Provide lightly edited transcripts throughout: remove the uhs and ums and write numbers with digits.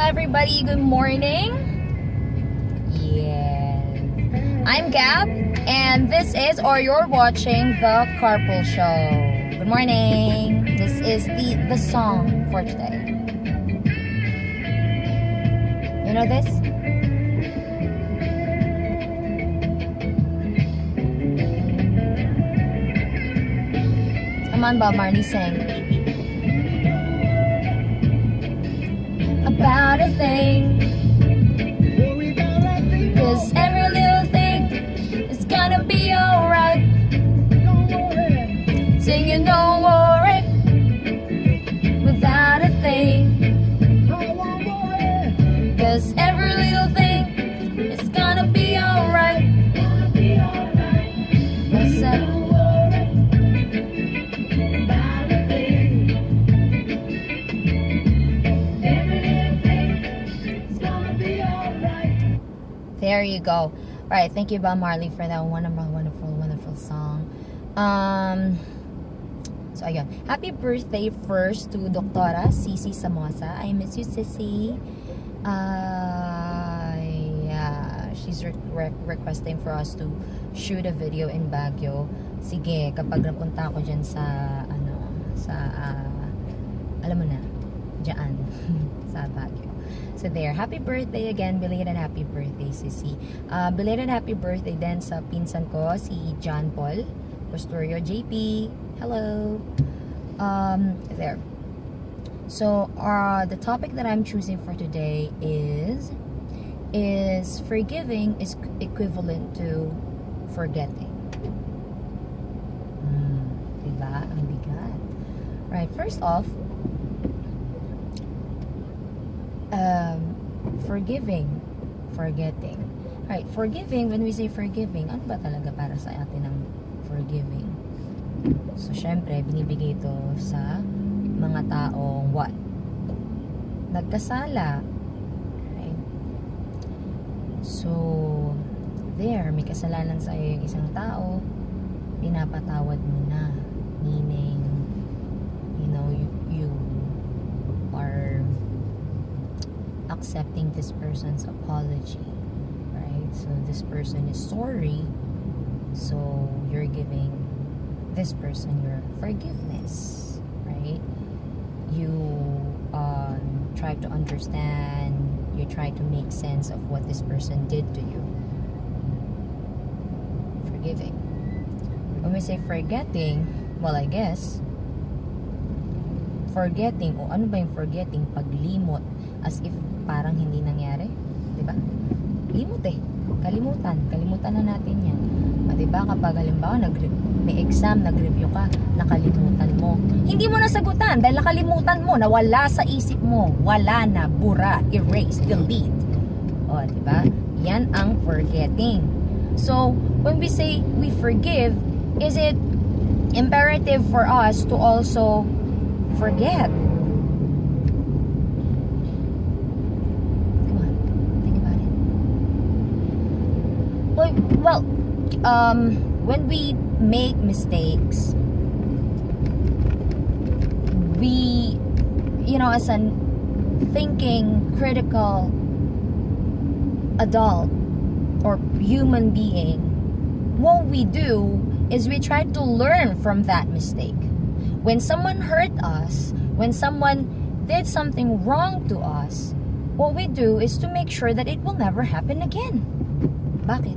everybody, good morning. Yes, I'm Gab, and this is, or you're watching, the Carpool Show. Good morning. This is the song for today. You know this? Come on, Bob Marley, sing. About a thing, 'cause every little thing is gonna be alright. Singing don't worry without a thing, 'cause every little thing is gonna be alright. What's up? There you go. Alright, thank you, Bob Marley, for that wonderful song. So ayun. Happy birthday first to Doktora Sisi Samosa. I miss you, Sisi. Yeah, she's requesting for us to shoot a video in Baguio. Sige, kapag napunta ako dyan sa alam mo na, dyan sa Baguio. So there, happy birthday again, belated happy birthday, Sisi. Belated happy birthday din sa pinsan ko, si John Paul Costorio, JP. Hello. There. So, the topic that I'm choosing for today is forgiving is equivalent to forgetting. Diba? Ang bigat. Right, first off, forgetting. Right, forgiving, when we say forgiving, ano ba talaga para sa atin ang forgiving? So, syempre, binibigay ito sa mga taong what? Nagkasala. Right? So, there, may kasalanan sa iyo yung isang tao, pinapatawad mo na. Meaning, you know, you are accepting this person's apology, right? So this person is sorry, so you're giving this person your forgiveness, right? You try to understand, you try to make sense of what this person did to you. Forgiving. When we say forgetting, well, I guess forgetting, o ano ba yung forgetting? Paglimot, as if parang hindi nangyari, di ba? Limot kalimutan na natin yan. Di ba, kapag halimbawa may exam, nag-review ka, nakalimutan mo, hindi mo nasagutan dahil nakalimutan mo, nawala sa isip mo, wala na, bura, erase, delete. O, di ba? Yan ang forgetting. So, when we say we forgive, is it imperative for us to also forget? Well, when we make mistakes, we, you know, as a thinking, critical adult or human being, what we do is we try to learn from that mistake. When someone hurt us, when someone did something wrong to us, what we do is to make sure that it will never happen again. Bakit?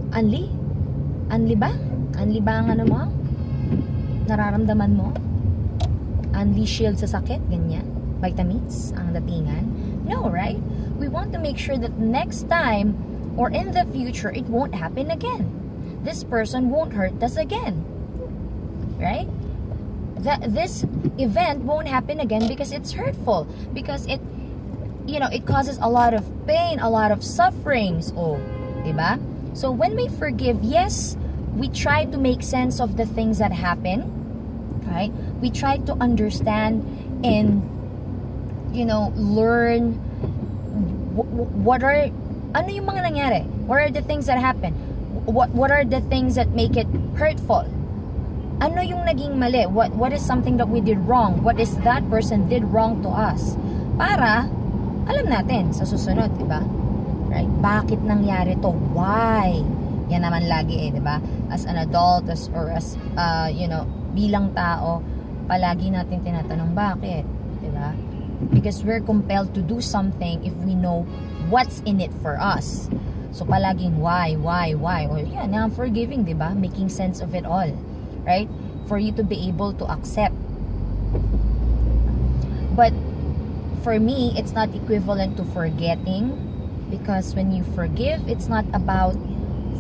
Anli ba? Anli ba ang ano mo? Nararamdaman mo? Anli shield sa sakit? Ganyan? Vitamins? Ang datingan? No, right? We want to make sure that next time or in the future, it won't happen again. This person won't hurt us again. Right? This event won't happen again because it's hurtful. Because it, you know, it causes a lot of pain, a lot of sufferings. Oh, diba? So when we forgive, yes, we try to make sense of the things that happen, right? We try to understand and, you know, learn what are, ano yung mga nangyari? What are the things that happen? What are the things that make it hurtful? Ano yung naging mali? What is something that we did wrong? What is that person did wrong to us? Para alam natin sa susunod, di ba? Right? Bakit nangyari to? Why? Yan naman lagi di ba? As an adult, as bilang tao, palagi natin tinatanong bakit, di ba? Because we're compelled to do something if we know what's in it for us. So palaging why? Or now I'm forgiving, di ba? Making sense of it all, right? For you to be able to accept. But for me, it's not equivalent to forgetting, because when you forgive, it's not about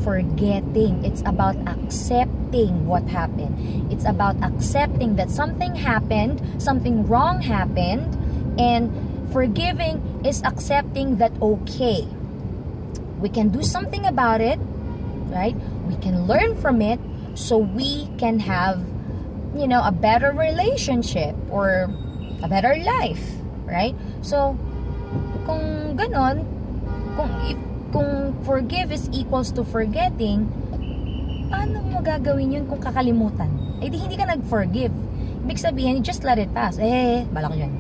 forgetting. It's about accepting what happened. It's about accepting that something happened, something wrong happened, and forgiving is accepting that, okay, we can do something about it, right? We can learn from it so we can have, a better relationship or a better life, right? So, kung ganon, kung forgive is equals to forgetting, paano mo gagawin yun kung kakalimutan? Di hindi ka nag-forgive. Ibig sabihin, just let it pass. Balak yun.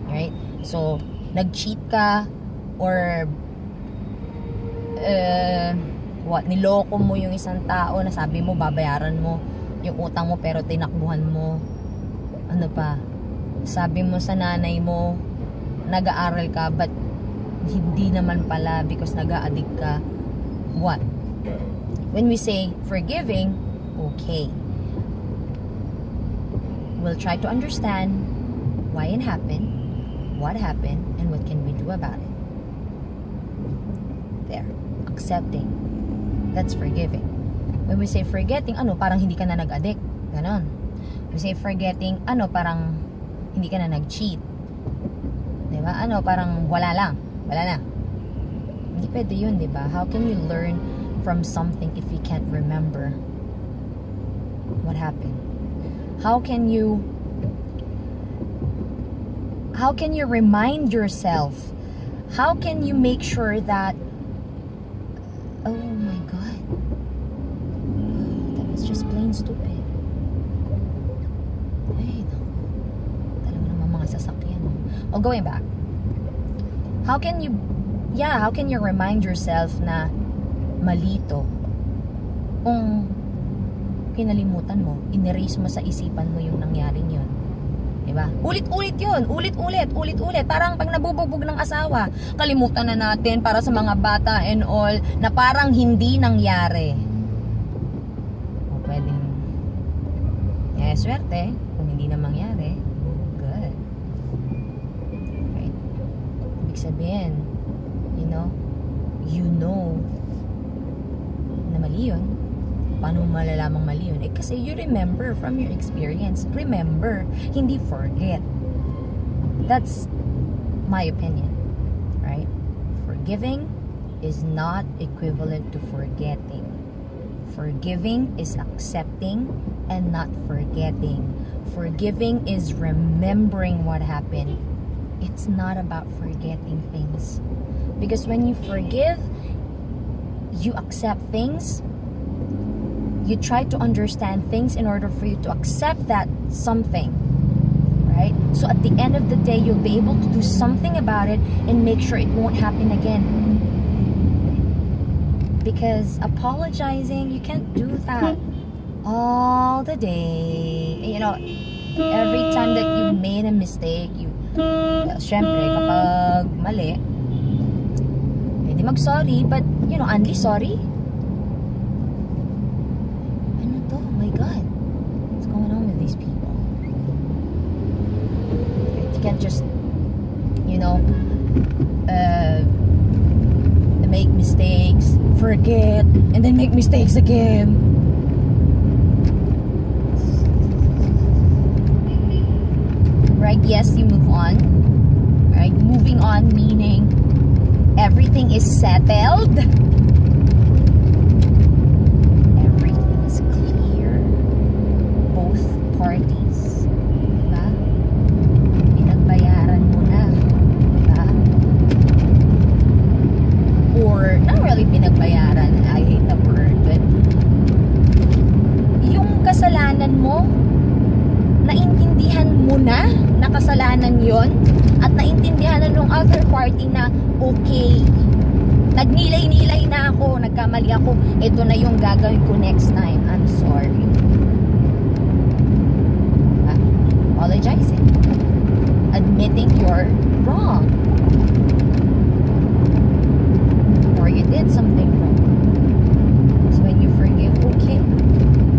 Right? So, nag-cheat ka or niloko mo yung isang tao na sabi mo babayaran mo yung utang mo pero tinakbuhan mo. Ano pa? Sabi mo sa nanay mo nag-aaral ka but hindi naman pala because nag-a-addict ka. What? When we say forgiving, okay, we'll try to understand why it happened, what happened, and what can we do about it. There. Accepting. That's forgiving. When we say forgetting, parang hindi ka na nag-addict. Ganon. We say forgetting, parang hindi ka na nag-cheat. Diba? Parang wala lang. Wala na. Hindi pwede yun, diba? How can you learn from something if you can't remember what happened? How can you remind yourself? How can you make sure that, oh my God, that was just plain stupid. Ay, no. Talaga naman mga sasakyan. Going back. How can you remind yourself na malito kung kinalimutan mo, inerase mo sa isipan mo yung nangyaring yun? Diba? Ulit-ulit yun. Ulit-ulit. Parang pag nabubugbog ng asawa, kalimutan na natin para sa mga bata and all na parang hindi nangyari. O pwedeng swerte kung hindi na mangyari. Good. Right? Ibig sabihin, you know na mali yun. Paano malalamang mali yun? Kasi you remember from your experience. Remember, hindi forget. That's my opinion. Right? Forgiving is not equivalent to forgetting. Forgiving is accepting and not forgetting. Forgiving is remembering what happened. It's not about forgetting things. Because when you forgive, you accept things. You try to understand things in order for you to accept that something, right? So at the end of the day, you'll be able to do something about it and make sure it won't happen again. Because apologizing, you can't do that all the day. Every time that you made a mistake, syempre, kapag mali, hindi mag-sorry, but, only sorry. God, what's going on with these people? You can't just, make mistakes, forget, and then make mistakes again. Right? Yes, you move on. Right? Moving on meaning everything is settled. Parties. Diba? Pinagbayaran mo na. Diba? Or, not really pinagbayaran. I hate the word. But, yung kasalanan mo, naintindihan mo na kasalanan yon at naintindihan na party na okay. Nagnilay-nilay na ako, nagkamali ako, ito na yung gagawin ko next time. I'm sorry. Apologizing. Admitting you're wrong. Or you did something wrong. So when you forgive, okay,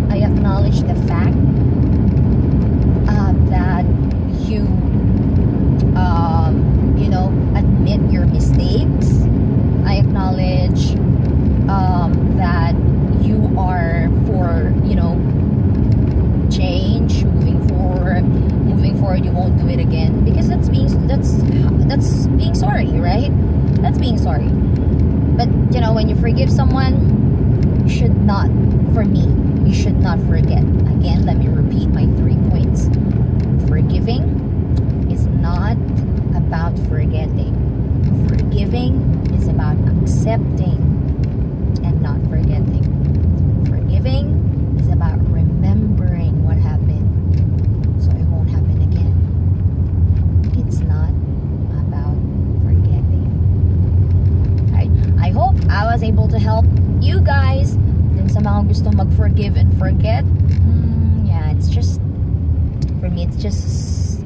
I acknowledge the fact that you admit your mistakes. I acknowledge that you are for change, moving forward you won't do it again, because that's being sorry, right? That's being sorry. But when you forgive someone, you should not forget. Again, let me repeat my 3 points. Forgiving is not about forgetting. Forgiving is about accepting and not forgetting. Forgiving is about remembering what happened so it won't happen again. It's not about forgetting. Right? I hope I was able to help you guys dun sa mga gusto mag-forgive and forget. It's just, for me, it's just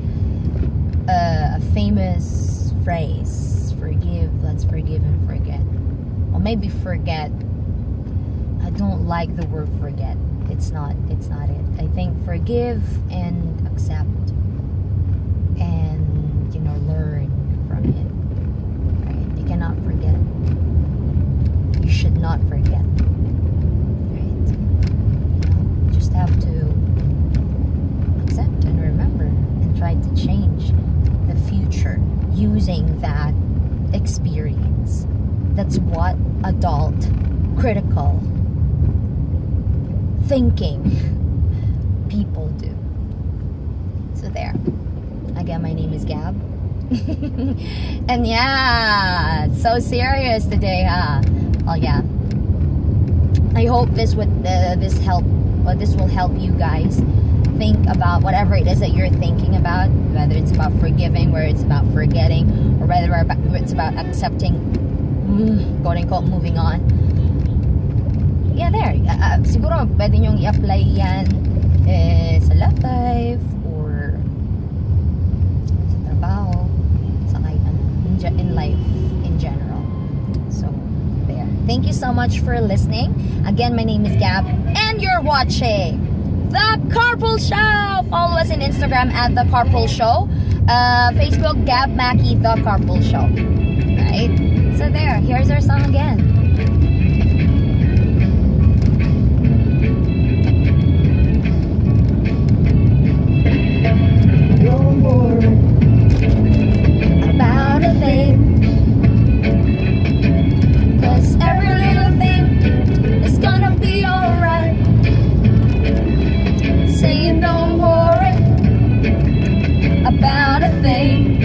a famous phrase. Let's forgive and forget. Or maybe forget. I don't like the word forget. It's not it. I think forgive and accept and learn from it. Right? You cannot forget. You should not forget. Right? You just have to accept and remember and try to change the future using that experience. That's what adult critical thinking people do. So there. Again, my name is Gab. And yeah, it's so serious today, huh? Well, yeah. I hope this will help you guys think about whatever it is that you're thinking about, whether it's about forgiving, whether it's about forgetting, or whether it's about accepting, quote unquote, moving on. Yeah, there. Siguro pwede nyong i-apply yan sa love life or sa trabaho, sa kahit in life in general. So, there. Thank you so much for listening. Again, my name is Gab, and you're watching The Carpool Show. Follow us on Instagram at The Carpool Show. Facebook, Gab Mackie, The Carpool Show. Right? So there, here's our song again. Don't worry about a thing, 'cause every little thing is gonna be alright. Saying don't worry about a thing,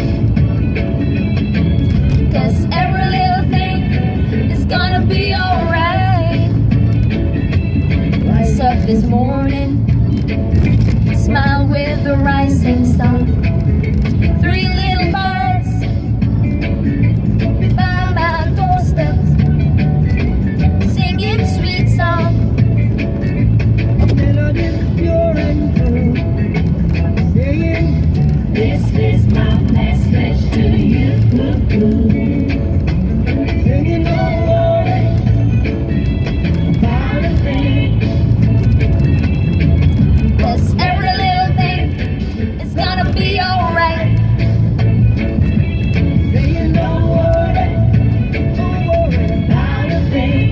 'cause every little thing is gonna be alright. Rise up this morning, smile with the rising sun. 3 little birds by my doorstep, singing sweet song. This is my message to you. Singing don't worry about a thing, 'cause every little thing is gonna be alright. Singing don't worry about a thing,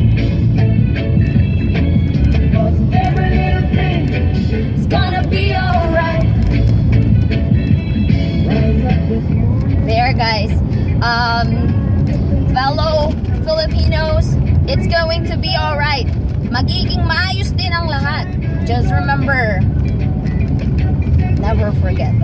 'cause every little thing is gonna be alright. There, guys. Fellow Filipinos, it's going to be alright. Magiging maayos din ang lahat. Just remember, never forget.